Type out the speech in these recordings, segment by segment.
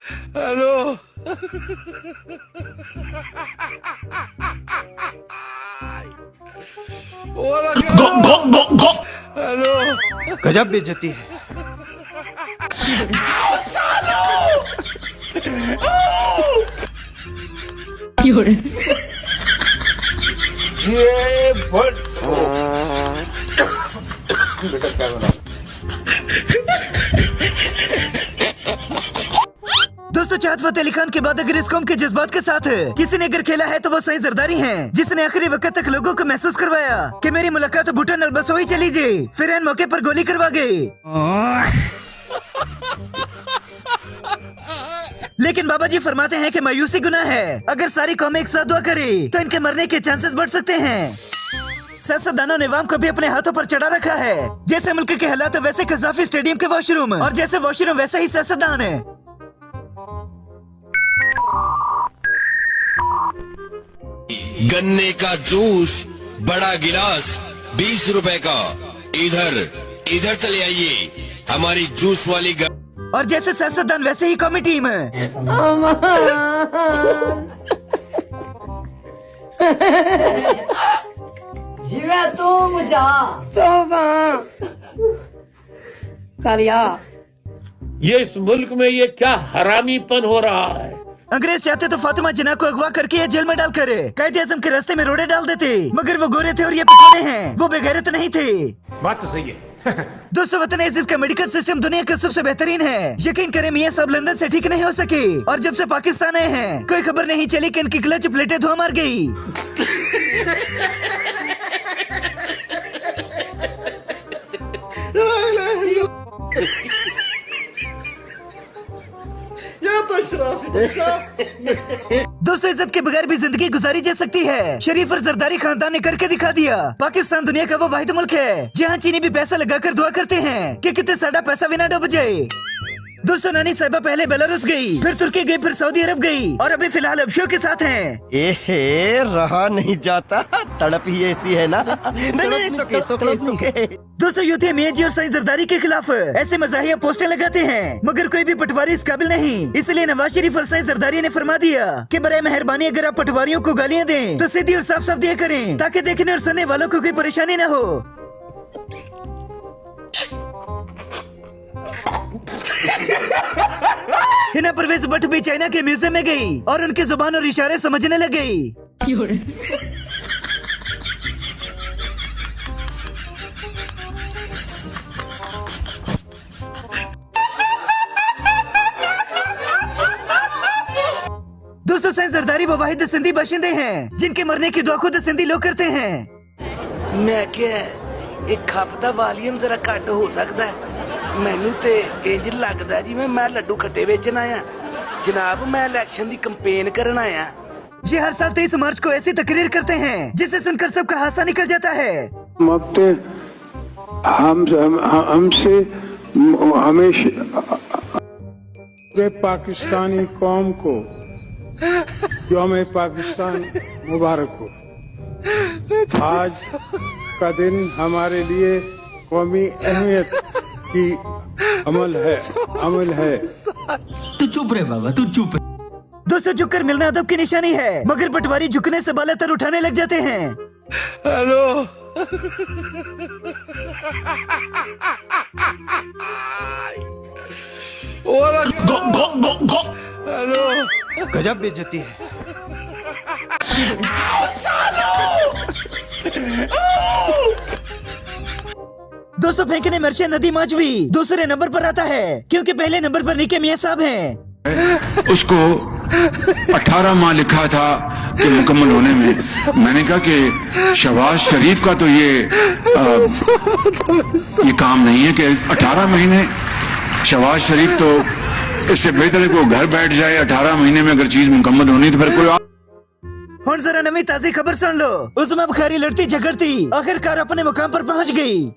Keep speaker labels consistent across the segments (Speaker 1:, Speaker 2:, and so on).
Speaker 1: Hello.
Speaker 2: गो गो गो गो।
Speaker 1: Hello.
Speaker 3: गजब बेइज्जती है।
Speaker 2: ये बट बेटा क्या बना?
Speaker 4: दोस्तों, चाहत फतेह अली खान के बाद अगर इस कौम के जज्बात के साथ किसी ने अगर खेला है तो वो सही जरदारी हैं, जिसने आखिरी वक्त तक लोगों को महसूस करवाया कि मेरी मुलाकात तो भूटान अलबसोई चली जी, फिर एन मौके पर गोली करवा गए। लेकिन बाबा जी फरमाते हैं कि मायूसी गुनाह है। अगर सारी कौमें एक साथ दुआ करे तो इनके मरने के चांसेस बढ़ सकते हैं। सियासतदानों ने अवाम को भी अपने हाथों पर चढ़ा रखा है। जैसे मुल्क के हालात वैसे कज़ाफी स्टेडियम के वॉशरूम, और जैसे वॉशरूम वैसे ही सियासतदान है।
Speaker 5: गन्ने का जूस बड़ा गिलास 20 रुपए का, इधर चले आइए हमारी जूस वाली
Speaker 4: और जैसे सियासतदान वैसे ही कौमी टीम है।
Speaker 6: जीवे तुम जा करिया।
Speaker 1: ये इस मुल्क में ये क्या हरामीपन हो रहा है?
Speaker 4: अंग्रेज चाहते तो फातिमा जिन्ना को अगवा करके ये जेल में डाल कर कायदे आजम के रास्ते में रोड़े डाल देते, मगर वो गोरे थे और ये पकौड़े हैं, वो बेगैरत नहीं थे।
Speaker 2: बात तो सही है।
Speaker 4: दोस्तों, वतन अजीज का मेडिकल सिस्टम दुनिया का सबसे बेहतरीन है। यकीन करें मियां सब लंदन से ठीक नहीं हो सके, और जब से पाकिस्तान आए हैं कोई खबर नहीं चली कि इनकी क्लच प्लेटें धुआं मार गई। दोस्तों, इज्जत के बगैर भी जिंदगी गुजारी जा सकती है। शरीफ और जरदारी खानदान ने करके दिखा दिया। पाकिस्तान दुनिया का वो वाहिद मुल्क है जहाँ चीनी भी पैसा लगाकर दुआ करते हैं कि कितने साड़ा पैसा भी ना डूब जाए। दोस्तों, नानी साहिबा पहले बेलारूस गई, फिर तुर्की गई, फिर सऊदी अरब गई, और अभी फिलहाल अबशो के साथ हैं।
Speaker 3: एहे, रहा नहीं जाता, तड़प ही ऐसी है ना। नहीं, सुके।
Speaker 4: दोस्तों, यूं थे मियां जी और सही जरदारी के खिलाफ ऐसे मजाहिया पोस्टर लगाते हैं, मगर कोई भी पटवारी इस काबिल नहीं। इसलिए नवाज शरीफ और सही जरदारी ने फरमा दिया कि बराए मेहरबानी अगर आप पटवारियों को गालियां दें तो सीधी और साफ साफ दिया करें, ताकि देखने और सुनने वालों को कोई परेशानी न हो। हिना परवेज भट्ट भी चाइना के म्यूजियम में गई और उनकी जुबान और इशारे समझने लग गई। दोस्तों, सैन जरदारी वो वाहिद सिंधी बाशिंदे हैं जिनके मरने की दुआ खुद सिंधी लोग करते हैं।
Speaker 7: मैं क्या एक खप दा वॉल्यूम जरा घट हो सकता है। मैनू ते इंज लगदा जिवें मैं लड्डू खट्टे बेचन आया। जनाब, मैं इलेक्शन दी कैंपेन करन आया।
Speaker 4: ये हर साल 23 मार्च को ऐसी तकरीर करते हैं जिसे सुनकर सबका हासा निकल जाता है।
Speaker 8: हमसे हमेशा पाकिस्तानी कौम को यौम पाकिस्तान मुबारक हो। आज का दिन हमारे लिए कौमी अहमियत की अमल है।
Speaker 3: तू चुप रे बाबा, तू चुप।
Speaker 4: दोस्तों, झुककर मिलना अदब की निशानी है, मगर पटवारी झुकने से बाला तर उठाने लग जाते हैं।
Speaker 1: हेलो।
Speaker 2: गो गो गो गो।
Speaker 1: हेलो।
Speaker 3: गजब बेइज्जती है।
Speaker 4: दोस्तों, फेंकने मिर्चे नदी माचवी दूसरे नंबर पर आता है, क्योंकि पहले नंबर पर निके मियां साहब हैं।
Speaker 9: उसको 18 माह लिखा था कि मुकम्मल होने में। मैंने कहा कि शहबाज शरीफ का तो ये काम नहीं है कि 18 महीने। शहबाज शरीफ तो इससे बेहतर है को घर बैठ जाए। 18 महीने में अगर चीज मुकम्मल होनी तो फिर कोई
Speaker 4: हुण जरा नवी ताजी खबर सुन लो। उस्मा बुखारी लड़ती झगड़ती आखिरकार अपने मुकाम पर पहुंच गई।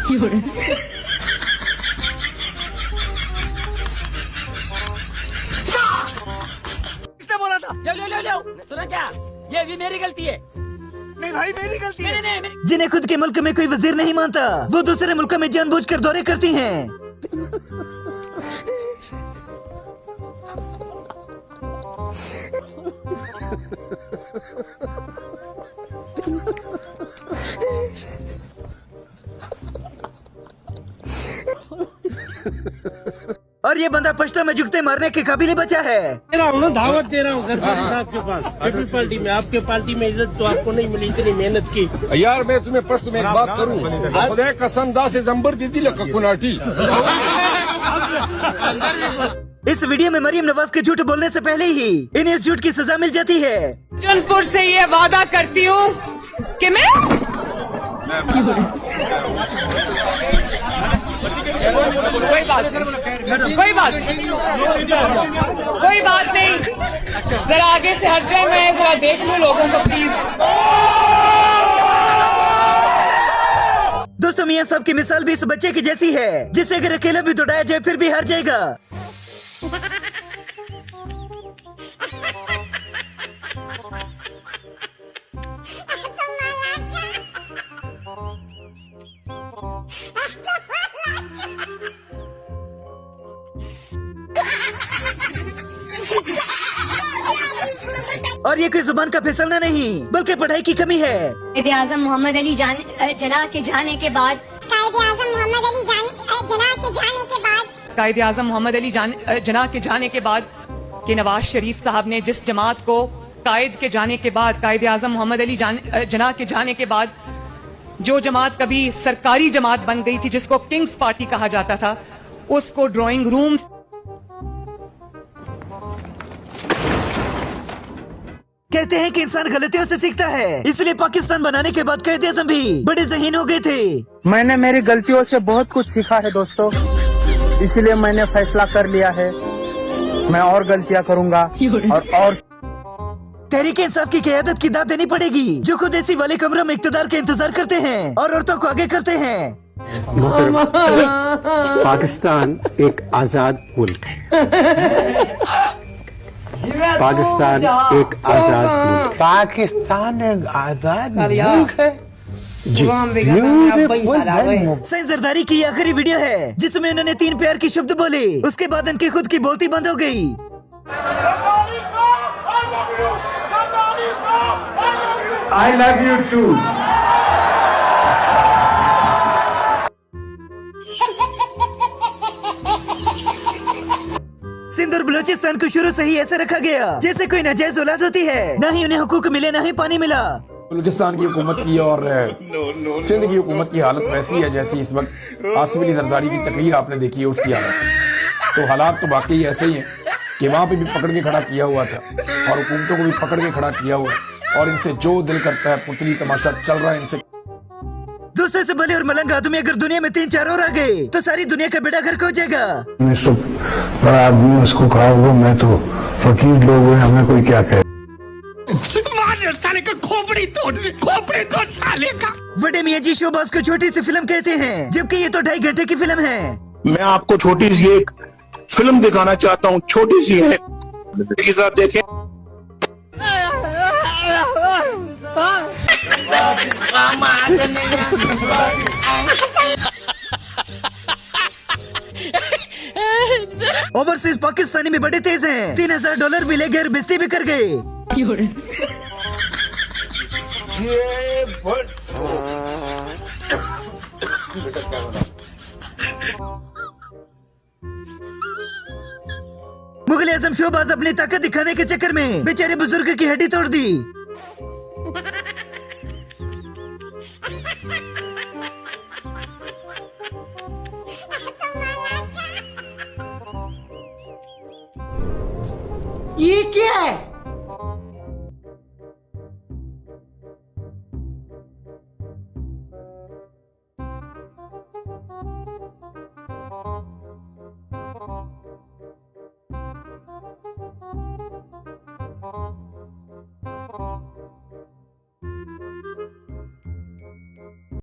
Speaker 3: किसने बोला था?
Speaker 6: लो सुना क्या? ये भी मेरी गलती है।
Speaker 3: नहीं भाई, मेरी गलती है।
Speaker 6: नहीं
Speaker 4: जिन्हें खुद के मुल्क में कोई वजीर नहीं मानता, वो दूसरे मुल्कों में जानबूझकर दौरे करती हैं। और ये बंदा पश्तो में जुगते मारने के काबिल ही बचा है।
Speaker 10: दावत दे रहा हूँ गद्दारी साहब के पास, पीपल पार्टी में। आपके पार्टी में इज्जत तो आपको नहीं मिली, इतनी मेहनत की।
Speaker 2: यार मैं तुम्हें प्रश्न में एक बात करूं, खुदा कसम 10 सितंबर दी थी कुनाटी।
Speaker 4: इस वीडियो में मरियम नवाज के झूठ बोलने से पहले ही इन्हें इस झूठ की सजा मिल जाती है।
Speaker 6: जौनपुर से ये वादा करती हूँ कि मैं कोई बात नहीं, जरा आगे से हट जाए, मैं जरा देख लूं लोगों को प्लीज।
Speaker 4: दोस्तों, मियां साहब की मिसाल भी इस बच्चे की जैसी है, जिसे अगर अकेला भी दौड़ाया जाए फिर भी हार जाएगा। और ये कोई जुबान का फिसलना नहीं, बल्कि पढ़ाई की कमी है।
Speaker 11: कायद-ए-आज़म मोहम्मद अली जना के जाने के बाद
Speaker 6: कायद-ए-आज़म मोहम्मद अली जना के जाने के बाद कि नवाज शरीफ साहब ने जिस जमात को कायद के जाने के बाद, कायद-ए-आज़म मोहम्मद अली जना के जाने के बाद जो जमात कभी सरकारी जमात बन गई थी, जिसको किंग्स पार्टी कहा जाता था, उसको ड्राइंग रूम
Speaker 4: कहते हैं कि इंसान गलतियों से सीखता है, इसलिए पाकिस्तान बनाने के बाद कायद-ए-आज़म भी बड़े ज़हीन हो गए थे।
Speaker 10: मैंने मेरी गलतियों से बहुत कुछ सीखा है दोस्तों, इसलिए मैंने फैसला कर लिया है मैं और गलतियां करूंगा और
Speaker 4: तहरीक इंसाफ की क़यादत की दाद देनी पड़ेगी, जो खुद ऐसी वाले कमरों में इक़्तिदार का इंतजार करते हैं और औरतों को आगे करते हैं।
Speaker 8: पाकिस्तान एक आजाद मुल्क है। पाकिस्तान एक आजाद मुल्क। पाकिस्तान एक आजाद मुल्क है जी।
Speaker 4: सईद जरदारी की आखिरी वीडियो है जिसमें उन्होंने 3 प्यार की शब्द बोले, उसके बाद उनकी खुद की बोलती बंद हो गई।
Speaker 8: I love you too.
Speaker 4: Sindh और बलूचिस्तान को शुरू से ही ऐसे रखा गया जैसे कोई नाजायज औलाद होती है, न ही उन्हें हुकूक मिले, न ही पानी मिला।
Speaker 2: बलूचिस्तान की हुकूमत की और सिंध की हुकूमत की हालत वैसी है जैसी इस वक्त आसिफ अली जरदारी की तकरीर आपने देखी है, उसकी हालत। तो हालात तो वाकई ऐसे ही हैं कि वहाँ पे भी पकड़ के खड़ा किया हुआ था और हुकूमतों को भी पकड़ के खड़ा किया हुआ है, और इनसे जो दिल करता है पुतली तमाशा चल रहा है इनसे।
Speaker 4: दूसरे से बड़े और मलंग आदमी अगर दुनिया में 3-4 और आ गए तो सारी दुनिया का बेड़ा गर्क हो जाएगा।
Speaker 8: बड़ा आदमी उसको कहा होगा, मैं तो फकीर लोग हैं, हमें कोई क्या कहे।
Speaker 5: साले का खोपड़ी तोड़ साले का।
Speaker 4: बड़े मियाँ जी शोबाज को छोटी सी फिल्म कहते हैं, जबकि ये तो 2.5 घंटे की फिल्म है।
Speaker 8: मैं आपको छोटी सी एक फिल्म दिखाना चाहता हूँ, छोटी सी है, देखें।
Speaker 4: ओवरसीज पाकिस्तानी में बड़े तेज हैं, $3000 भी ले गए और बेइज्जती भी कर गए। मुगल आजम शोबाज अपनी ताकत दिखाने के चक्कर में बेचारे बुजुर्ग की हड्डी तोड़ दी।
Speaker 6: ये क्या है?